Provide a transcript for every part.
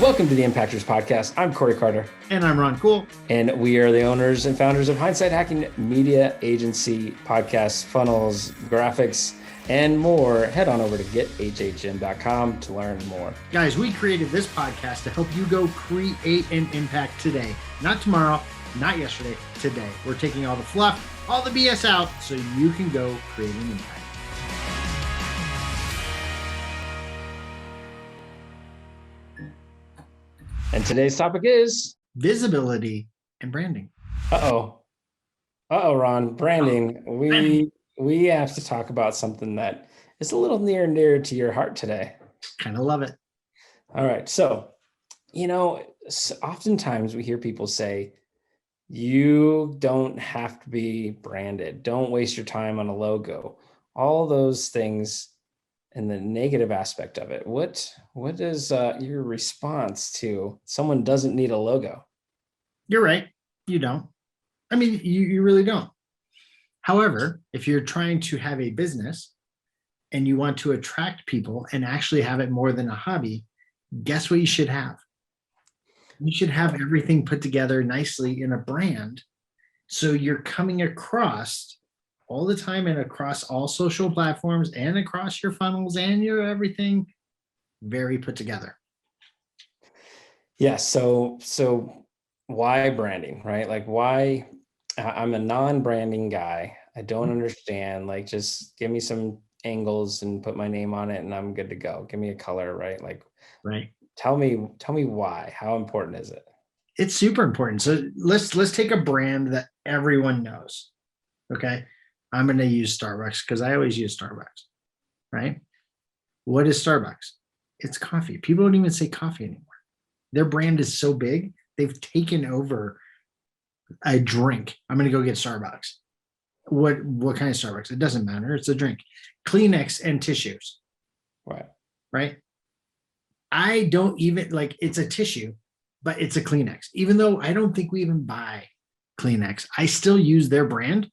Welcome to the Impactors Podcast. I'm Corey Carter. And I'm Ron Cool. And we are the owners and founders of Hindsight HacKing Media, agency, podcasts, funnels, graphics, and more. Head on over to gethhm.com to learn more. Guys, we created this podcast to help you go create an impact today. Not tomorrow, not yesterday, today. We're taking all the fluff, all the BS out so you can go create an impact. And today's topic is visibility and branding. Ron, branding. We have to talk about something that is a little near and dear to your heart today. Kind of love it. All right. So, oftentimes we hear people say, you don't have to be branded. Don't waste your time on a logo. All those things and the negative aspect of it. What is your response to someone doesn't need a logo? You're right. You don't. I mean, you really don't. However, if you're trying to have a business and you want to attract people and actually have it more than a hobby, guess what you should have? You should have everything put together nicely in a brand. So you're coming across all the time and across all social platforms and across your funnels and your everything very put together. Yeah. So why branding, right? Like why? I'm a non-branding guy. I don't understand. Like, just give me some angles and put my name on it and I'm good to go. Give me a color, right? Like, right. Tell me why. How important is it? It's super important. So let's take a brand that everyone knows. Okay. I'm going to use Starbucks because I always use Starbucks, right? What is Starbucks? It's coffee. People don't even say coffee anymore. Their brand is so big, they've taken over a drink. I'm going to go get Starbucks. What kind of Starbucks? It doesn't matter. It's a drink. Kleenex and tissues. Right? I don't even it's a tissue, but it's a Kleenex. Even though I don't think we even buy Kleenex, I still use their brand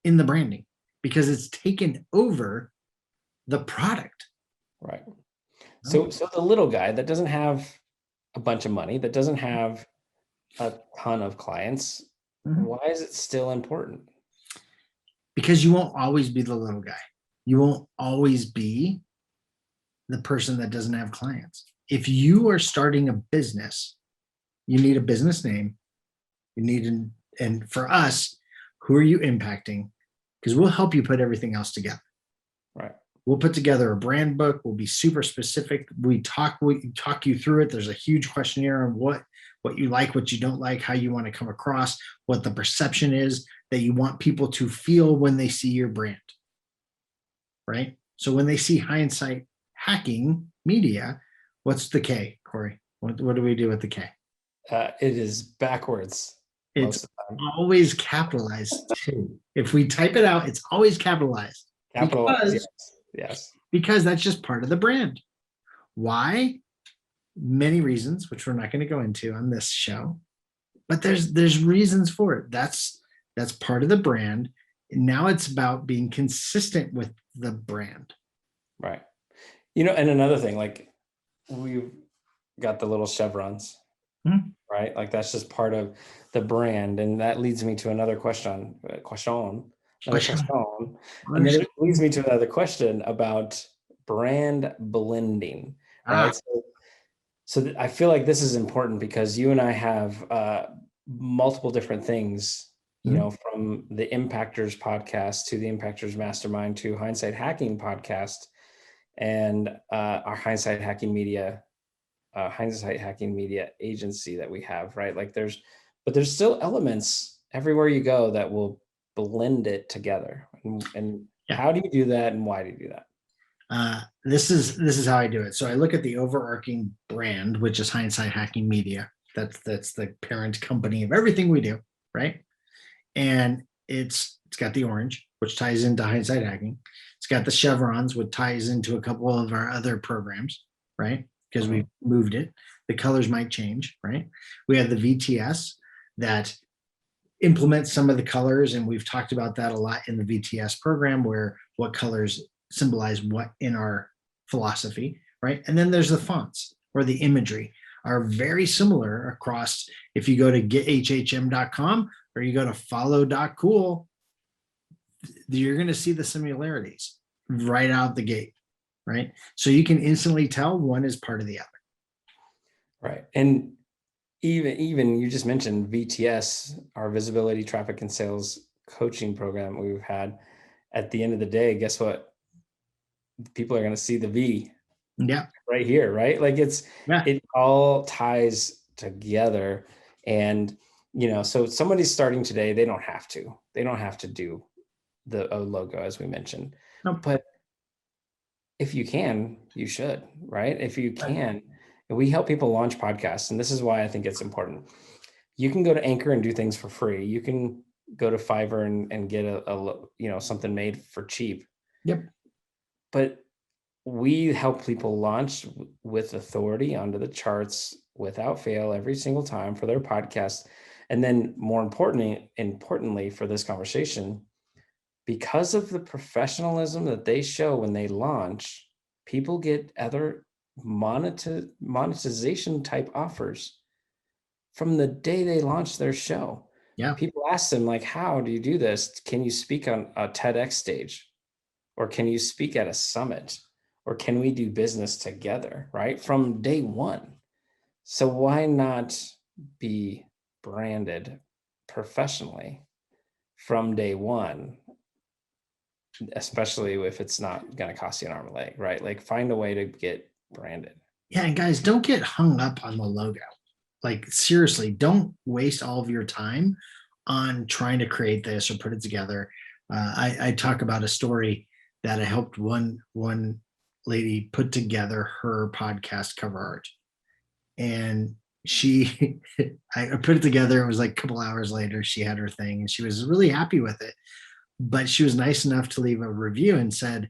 in the branding because it's taken over the product. Right. So the little guy that doesn't have a bunch of money, that doesn't have a ton of clients, why is it still important? Because you won't always be the little guy. You won't always be the person that doesn't have clients. If you are starting a business, you need a business name. You need and for us, who are you impacting? Because we'll help you put everything else together. Right. We'll put together a brand book. We'll be super specific. We talk you through it. There's a huge questionnaire on what you like, what you don't like, how you want to come across, what the perception is that you want people to feel when they see your brand. Right. So when they see Hindsight HacKing Media, what's the K, Corey? What do we do with the K? It is backwards. It's always capitalized too. If we type it out, it's always capitalized. Capitalized, yes. Because that's just part of the brand. Why? Many reasons, which we're not going to go into on this show, but there's reasons for it. That's part of the brand. And now it's about being consistent with the brand. Right. And another thing, like we've got the little chevrons, right? Like that's just part of the brand. And that leads me to another question. And then it leads me to another question about brand blending, right? So I feel like this is important because you and I have multiple different things, from the Impactors podcast to the Impactors Mastermind to Hindsight HacKing podcast and our Hindsight HacKing Media agency that we have, right? Like there's still elements everywhere you go that will blend it together. And how do you do that and why do you do that? This is how I do it. So I look at the overarching brand, which is Hindsight HacKing Media. That's the parent company of everything we do, right? And it's got the orange, which ties into Hindsight HacKing. It's got the chevrons, which ties into a couple of our other programs, right? Because we moved it. The colors might change, right? We have the VTS that implements some of the colors, and we've talked about that a lot in the VTS program, where what colors symbolize what in our philosophy, right? And then there's the fonts or the imagery. are very similar across. If you go to gethhm.com or you go to follow.cool, you're going to see the similarities right out the gate, right? So you can instantly tell one is part of the other. Right. And even you just mentioned VTS, our visibility, traffic, and sales coaching program we've had. At the end of the day, guess what? People are going to see the V right here, right? Like it all ties together. And, so somebody's starting today, they don't have to do the logo, as we mentioned. Nope. But if you can, you should, right? If you can, and we help people launch podcasts. And this is why I think it's important. You can go to Anchor and do things for free. You can go to Fiverr and get a something made for cheap. Yep. But we help people launch with authority onto the charts without fail every single time for their podcast. And then more importantly for this conversation, because of the professionalism that they show when they launch, people get other monetization type offers from the day they launch their show. Yeah. People ask them, like, how do you do this? Can you speak on a TEDx stage? Or can you speak at a summit? Or can we do business together, right? From day one. So why not be branded professionally from day one, especially if it's not going to cost you an arm and a leg, right? Like, find a way to get branded. Yeah. And guys, don't get hung up on the logo. Like, seriously, don't waste all of your time on trying to create this or put it together. I talk about a story that I helped one lady put together her podcast cover art. And I put it together. It was like a couple hours later, she had her thing and she was really happy with it. But she was nice enough to leave a review and said,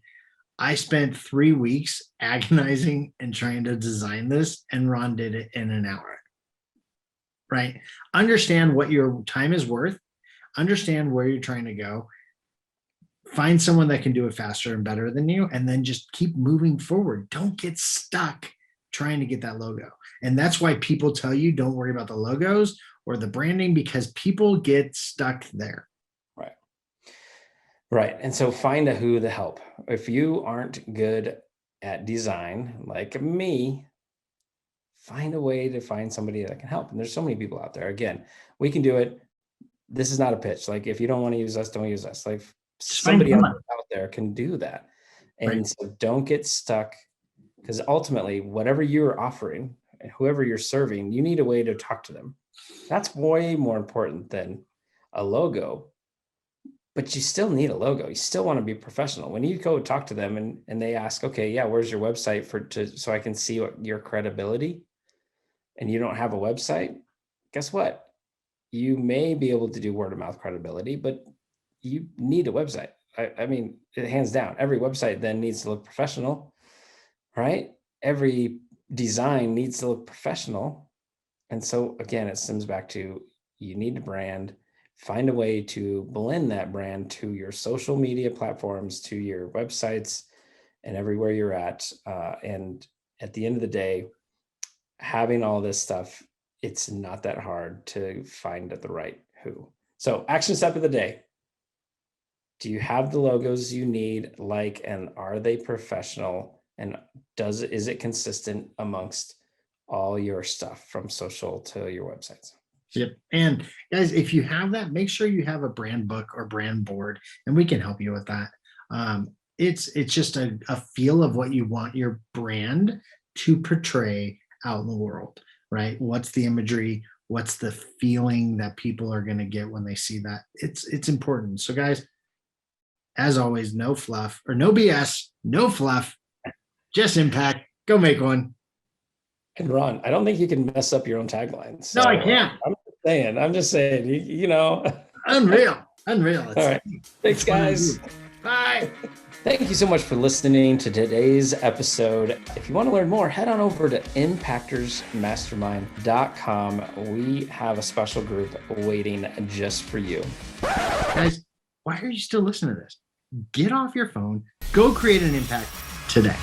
I spent 3 weeks agonizing and trying to design this, and Ron did it in an hour. Right? Understand what your time is worth. Understand where you're trying to go. Find someone that can do it faster and better than you, and then just keep moving forward. Don't get stuck trying to get that logo. And that's why people tell you don't worry about the logos or the branding, because people get stuck there. Right. And so find a who to help. If you aren't good at design, like me, find a way to find somebody that can help. And there's so many people out there. Again, we can do it. This is not a pitch. Like, if you don't want to use us, don't use us. Like, somebody else out there can do that. And so don't get stuck, because ultimately, whatever you're offering, whoever you're serving, you need a way to talk to them. That's way more important than a logo. But you still need a logo. You still want to be professional. When you go talk to them and they ask, okay, yeah, where's your website so I can see your credibility, and you don't have a website, guess what? You may be able to do word of mouth credibility, but you need a website. I mean, hands down, every website then needs to look professional, right? Every design needs to look professional. And so again, it stems back to, you need to brand. Find a way to blend that brand to your social media platforms, to your websites, and everywhere you're at. And at the end of the day, having all this stuff, it's not that hard to find the right who. So, action step of the day. Do you have the logos you need? And are they professional? And is it consistent amongst all your stuff, from social to your websites? Yep. And guys, if you have that, make sure you have a brand book or brand board, and we can help you with that. It's just a feel of what you want your brand to portray out in the world, right? What's the imagery? What's the feeling that people are going to get when they see that? It's important. So guys, as always, no fluff or no BS, no fluff, just impact. Go make one. And Ron, I don't think you can mess up your own tagline. So, no, I can't. I'm just saying, you know. Unreal. All right. Thanks, guys. Bye. Thank you so much for listening to today's episode. If you want to learn more, head on over to impactorsmastermind.com. We have a special group waiting just for you. Guys, why are you still listening to this? Get off your phone. Go create an impact today.